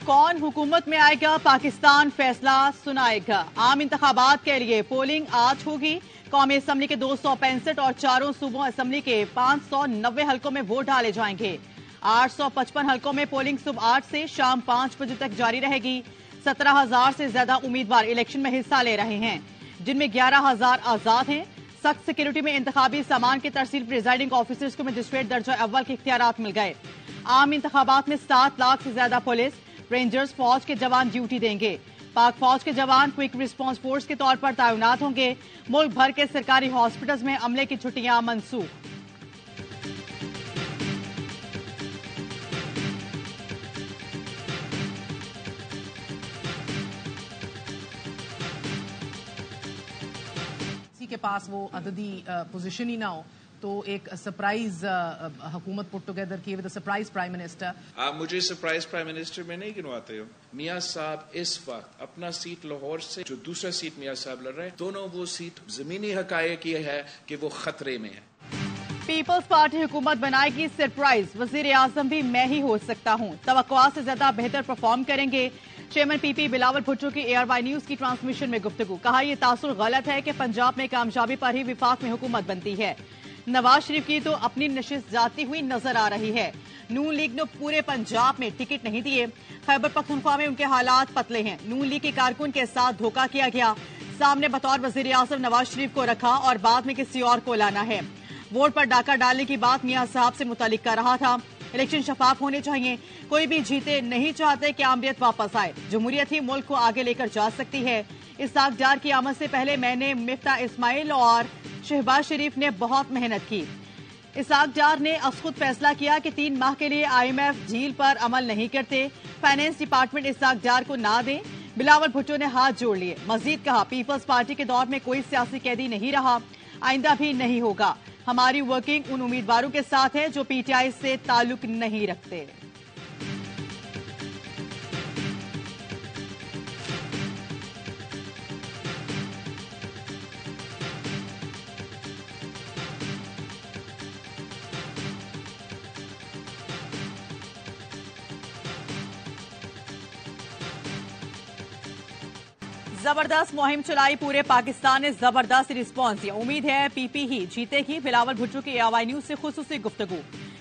कौन हुकूमत में आएगा, पाकिस्तान फैसला सुनाएगा। आम इंतखाबात के लिए पोलिंग आज होगी। कौमी असम्बली के 265 और चारों सूबों असम्बली के 590 हलकों में वोट डाले जाएंगे। 855 हलकों में पोलिंग सुबह 8 से शाम 5 बजे तक जारी रहेगी। 17,000 से ज्यादा उम्मीदवार इलेक्शन में हिस्सा ले रहे हैं, जिनमें 11,000 आजाद हैं। सख्त सिक्योरिटी में इंतखाबी सामान की तरसील प्रिजाइडिंग ऑफिसर्स को मजिस्ट्रेट दर्जा अव्वल के इख्तियारात मिल गए। आम इंतखाबात में 7 लाख से ज्यादा पुलिस, रेंजर्स, फौज के जवान ड्यूटी देंगे। पाक फौज के जवान क्विक रिस्पांस फोर्स के तौर पर तैनात होंगे। मुल्क भर के सरकारी हॉस्पिटल्स में अमले की छुट्टियां मनसूख। किसी के पास वो अददी पोजीशन ही ना हो तो एक सरप्राइज हुकूमत पुट टुगेदर की विद सरप्राइज प्राइम मिनिस्टर। आप मुझे सरप्राइज प्राइम मिनिस्टर में नहीं गिनवाते हो। मियां साहब इस वक्त अपना सीट लाहौर से जो दूसरा सीट मियां साहब लड़ रहे हैं, दोनों वो सीट जमीनी हकायक ये है कि वो खतरे में है। पीपल्स पार्टी हुकूमत बनाएगी सरप्राइज, वजीर आजम भी मैं ही हो सकता हूं। तवक्कुआ से ज्यादा बेहतर परफॉर्म करेंगे। चेयरमैन पीपी बिलावल भुट्टो की ARY न्यूज की ट्रांसमिशन में गुफ्तगू। कहा यह तासुर गलत है कि पंजाब में कामयाबी पर ही विफाक में हुकूमत बनती है। नवाज शरीफ की तो अपनी नशिस्त जाती हुई नजर आ रही है। नून लीग ने पूरे पंजाब में टिकट नहीं दिए। खैबर पख्तूनख्वा में उनके हालात पतले हैं। नून लीग के कारकुन के साथ धोखा किया गया। सामने बतौर वजीर आजम नवाज शरीफ को रखा और बाद में किसी और को लाना है। वोट पर डाका डालने की बात मियां साहब से मुतालिक कर रहा था। इलेक्शन शफाफ होने चाहिए। कोई भी जीते नहीं चाहते कि आमरीत वापस आए। जमहूरियत ही मुल्क को आगे लेकर जा सकती है। इसाक डार की आमद से पहले मैंने मिफ्ता इस्माइल और शहबाज शरीफ ने बहुत मेहनत की। इसाक डार ने खुद फैसला किया कि 3 माह के लिए IMF डील पर अमल नहीं करते। फाइनेंस डिपार्टमेंट इसाक डार को ना दे। बिलावल भुट्टो ने हाथ जोड़ लिए। मजीद कहा पीपल्स पार्टी के दौर में कोई सियासी कैदी नहीं रहा, आइंदा भी नहीं होगा। हमारी वर्किंग उन उम्मीदवारों के साथ है जो PTI से ताल्लुक नहीं रखते। जबरदस्त मुहिम चलाई। पूरे पाकिस्तान ने जबरदस्त रिस्पांस दिया। उम्मीद है PP ही जीतेगी। बिलावल भुट्टो की ARY न्यूज से खुसूसी गुफ्तगू।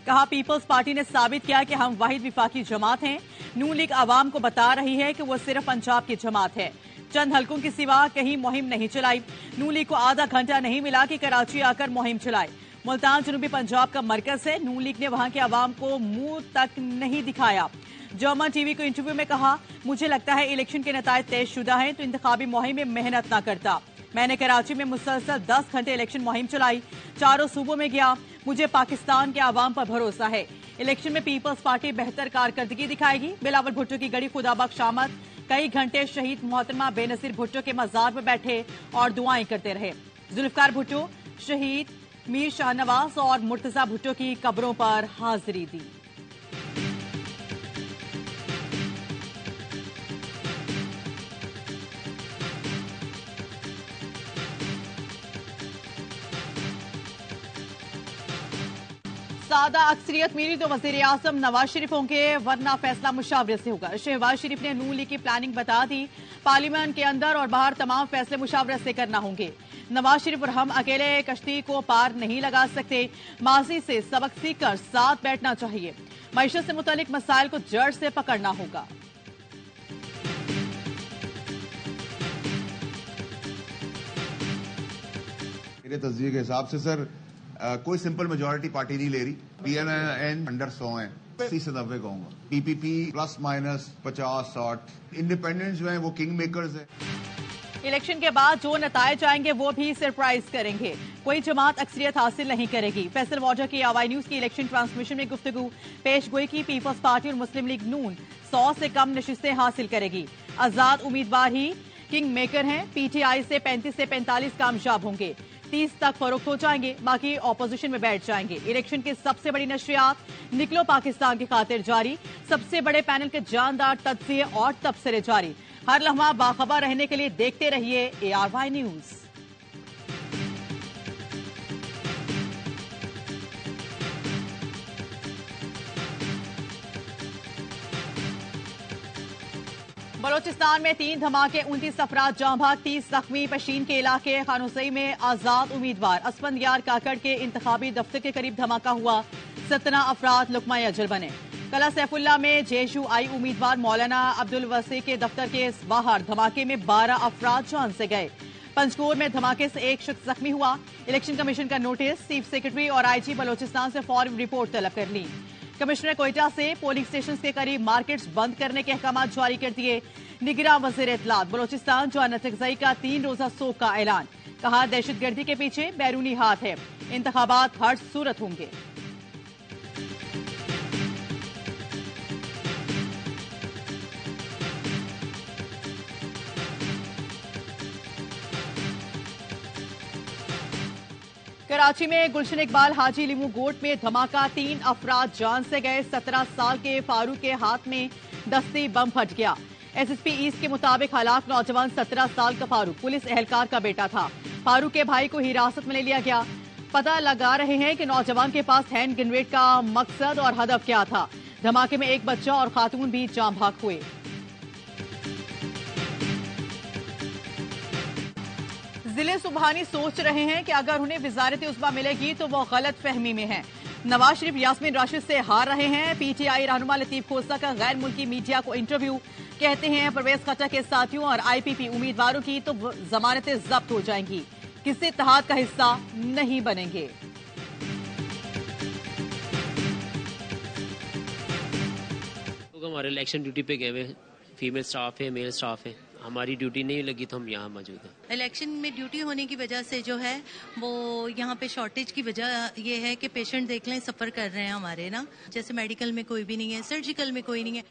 कहा पीपल्स पार्टी ने साबित किया कि हम वाहिद विफाकी जमात हैं। नून लीग आवाम को बता रही है कि वो सिर्फ पंजाब की जमात है। चंद हलकों के सिवा कहीं मुहिम नहीं चलाई। नून लीग को आधा घंटा नहीं मिला कि कराची आकर मुहिम चलाए। मुल्तान जनूबी पंजाब का मरकज है। नून लीग ने वहां के आवाम को मुंह तक नहीं दिखाया। जर्मन टीवी को इंटरव्यू में कहा मुझे लगता है इलेक्शन के नतायज तयशुदा हैं तो इंतखाबी मुहिम में मेहनत ना करता। मैंने कराची में मुसलसल 10 घंटे इलेक्शन मुहिम चलाई। चारों सूबों में गया। मुझे पाकिस्तान के आवाम पर भरोसा है। इलेक्शन में पीपल्स पार्टी बेहतर कारकर्दगी दिखाएगी। बिलावल भुट्टो की गड़ी खुदाबख्श आमद। कई घंटे शहीद मोहतरमा बेनजीर भुट्टो के मजार पर बैठे और दुआएं करते रहे। जुल्फकार भुट्टो, शहीद मीर शाहनवाज और मुर्तजा भुट्टो की कब्रों पर हाजिरी दी। सादा अक्सरियत मिली तो वजीर आजम नवाज शरीफ होंगे, वरना फैसला मुशावरे से होगा। शहबाज शरीफ ने नून लीग की प्लानिंग बता दी। पार्लियामेंट के अंदर और बाहर तमाम फैसले मुशावरे से करना होंगे। नवाज शरीफ और हम अकेले कश्ती को पार नहीं लगा सकते। माजी से सबक सीखकर साथ बैठना चाहिए। मईशत से मुतालिक मसाइल को जड़ से पकड़ना होगा। मेरे तस्वीर के हिसाब से सर कोई सिंपल मेजोरिटी पार्टी नहीं ले रही। PNN अंडर 100 है, 80 से 90 कहूंगा। PPP plus minus 50-60। इंडिपेंडेंट्स जो है वो किंग मेकर्स है। इलेक्शन के बाद जो नतायज आएंगे वो भी सरप्राइज करेंगे। कोई जमात अक्सरियत हासिल नहीं करेगी। फैसल वाटर की ARY न्यूज की इलेक्शन ट्रांसमिशन में गुफ्तगू। पेश गोई की पीपल्स पार्टी और मुस्लिम लीग नून 100 से कम नशिस्तें हासिल करेगी। आजाद उम्मीदवार ही किंग मेकर हैं। PTI से 35 से 45 कामयाब होंगे। 30 तक फरोख्त हो जाएंगे, बाकी ऑपोजिशन में बैठ जाएंगे। इलेक्शन की सबसे बड़ी नशरियात निकलो पाकिस्तान की खातिर जारी। सबसे बड़े पैनल के जानदार तज्जिए और तबसरे जारी। हर लम्हा बाखबर रहने के लिए देखते रहिए ARY न्यूज। बलोचिस्तान में 3 धमाके, 29 अफराद जाँ भाग, 30 जख्मी। पशीन के इलाके खानुसई में आजाद उम्मीदवार असफंद यार काकड़ के इंतखाबी दफ्तर के करीब धमाका हुआ, 17 अफराद लुकमा अजल बने। कला सैफुल्ला में JSUI उम्मीदवार मौलाना अब्दुल वसी के दफ्तर के बाहर धमाके में 12 अफराद जान से गए। पंचकोर में धमाके से एक शख्स जख्मी हुआ। इलेक्शन कमीशन का नोटिस, चीफ सेक्रेटरी और IG बलोचिस्तान से फौरी रिपोर्ट तलब कर ली। कमिश्नर कोयटा से पोलिंग स्टेशन के करीब मार्केट्स बंद करने के अहकाम जारी कर दिए। निगरां वजीर इत्तलात बलोचिस्तान जान तगज़ई का 3 रोजा सोग का ऐलान, कहा दहशतगर्दी के पीछे बैरूनी हाथ है, इंतखाबात हर सूरत होंगे। कराची में गुलशन इकबाल हाजी लिमू गोट में धमाका, 3 अफराद जान से गए। 17 साल के फारूक के हाथ में दस्ती बम फट गया। SSP ईस्ट के मुताबिक हलाक नौजवान 17 साल का फारूक पुलिस एहलकार का बेटा था। फारूक के भाई को हिरासत में ले लिया गया। पता लगा रहे हैं कि नौजवान के पास हैंड ग्रेनेड का मकसद और हदफ क्या था। धमाके में एक बच्चा और खातून भी जाँ भाग हुए। जिले सुबहानी सोच रहे हैं कि अगर उन्हें वजारत उस्मा मिलेगी तो वो गलत फहमी में हैं। नवाज शरीफ यास्मीन राशिद से हार रहे हैं। PTI रहनुमा लतीफ खोसा का गैर मुल्की मीडिया को इंटरव्यू, कहते हैं परवेज खट्टर के साथियों और IPP उम्मीदवारों की तो जमानतें जब्त हो जाएंगी, किसी इत्तेहाद का हिस्सा नहीं बनेंगे। हमारे इलेक्शन ड्यूटी पे गए हुए फीमेल स्टाफ है, मेल स्टाफ है, हमारी ड्यूटी नहीं लगी तो हम यहाँ मौजूद हैं। इलेक्शन में ड्यूटी होने की वजह से जो है वो यहाँ पे शॉर्टेज की वजह ये है कि पेशेंट देख लें सफर कर रहे हैं हमारे ना, जैसे मेडिकल में कोई भी नहीं है, सर्जिकल में कोई नहीं है।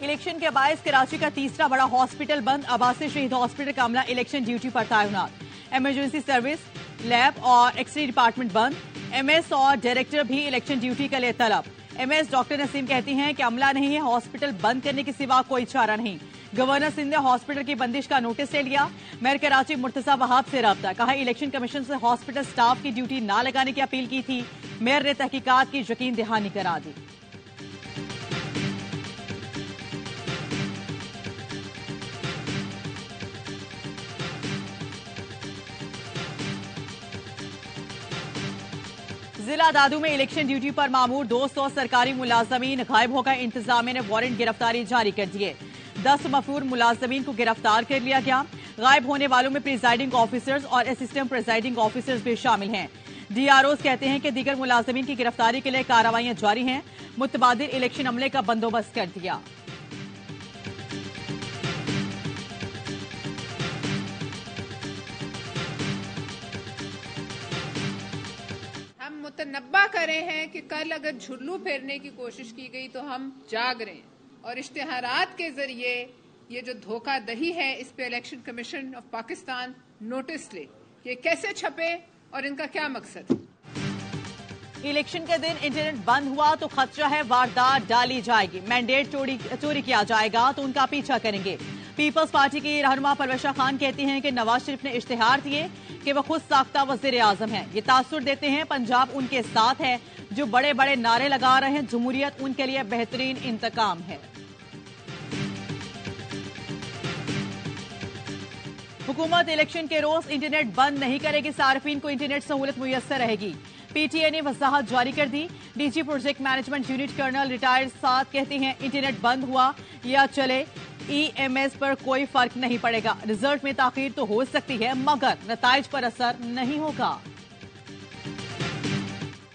इलेक्शन के बायस कराची का तीसरा बड़ा हॉस्पिटल बंद। अब्बासी शहीद हॉस्पिटल का अमला इलेक्शन ड्यूटी पर तैनात। इमरजेंसी सर्विस, लैब और एक्सरे डिपार्टमेंट बंद। MS और डायरेक्टर भी इलेक्शन ड्यूटी के लिए तलब। MS डॉक्टर नसीम कहती हैं कि अमला नहीं है, हॉस्पिटल बंद करने के सिवा कोई चारा नहीं। गवर्नर सिंध ने हॉस्पिटल की बंदिश का नोटिस ले लिया। मेयर कराची मुर्तजा वहाब से रब्ता, कहा इलेक्शन कमीशन से हॉस्पिटल स्टाफ की ड्यूटी न लगाने की अपील की थी। मेयर ने तहकीकात की यकीन दहानी करा दी। जिला दादू में इलेक्शन ड्यूटी पर मामूर 200 सरकारी मुलाजमीन गायब हो गए। इंतजामिया ने वारंट गिरफ्तारी जारी कर दिए। 10 मफरूर मुलाजमीन को गिरफ्तार कर लिया गया। गायब होने वालों में प्रिजाइडिंग ऑफिसर्स और असिस्टेंट प्रिजाइडिंग ऑफिसर्स भी शामिल हैं। DROs कहते हैं कि दीगर मुलाजमीन की गिरफ्तारी के लिए कार्रवाइयां जारी हैं। मुतबादिल इलेक्शन अमले का बंदोबस्त कर दिया। मुतनब्बा करे हैं कि कल अगर झुल्लू फेरने की कोशिश की गई तो हम जाग रहे हैं और इश्तिहारात के जरिए ये जो धोखाधड़ी है इस पे election commission of Pakistan notice ले, ये कैसे छपे और इनका क्या मकसद है। इलेक्शन के दिन इंटरनेट बंद हुआ तो खतरा है वारदात डाली जाएगी। मैंडेट चोरी किया जाएगा तो उनका पीछा करेंगे। पीपल्स पार्टी की रहनुमा परवेशा खान कहती हैं कि नवाज शरीफ ने इश्तिहार दिए कि वह खुद साख्ता वजीर आजम है। ये तासुर देते हैं पंजाब उनके साथ है। जो बड़े बड़े नारे लगा रहे हैं, जमहूरियत उनके लिए बेहतरीन इंतकाम है। हुकूमत इलेक्शन के रोज इंटरनेट बंद नहीं करेगी, सार्फिन को इंटरनेट सहूलत मुयस्सर रहेगी। PTA ने वजाहत जारी कर दी। DG project management unit colonel retired साथ कहते हैं इंटरनेट बंद हुआ या चले EMS पर कोई फर्क नहीं पड़ेगा। रिजल्ट में ताखीर तो हो सकती है मगर नताइज पर असर नहीं होगा।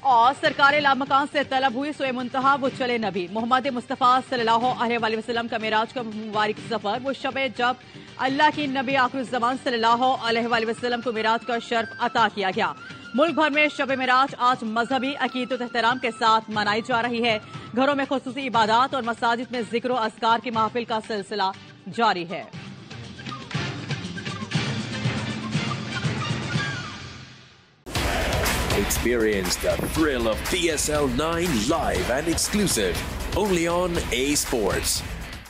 और सरकार लामकान से तलब हुई सोए मुंतहा वो चले नबी। मोहम्मद मुस्तफ़ा सल्लल्लाहु अलैहि वसल्लम का मेराज का मुबारक सफर, वो शबे जब अल्लाह की नबी आखिर ज़मान सल्लल्लाहु अलैहि वसल्लम को मेराज का शर्फ अता किया गया। मुल्क भर में शब मेराज आज मजहबी अकीदत एहतराम के साथ मनाई जा रही है। घरों में खुसूसी इबादत और मसाजिद में जिक्र और अस्कार की महफिल का सिलसिला जारी है। Experience the thrill of PSL 9 live and exclusive only on A Sports.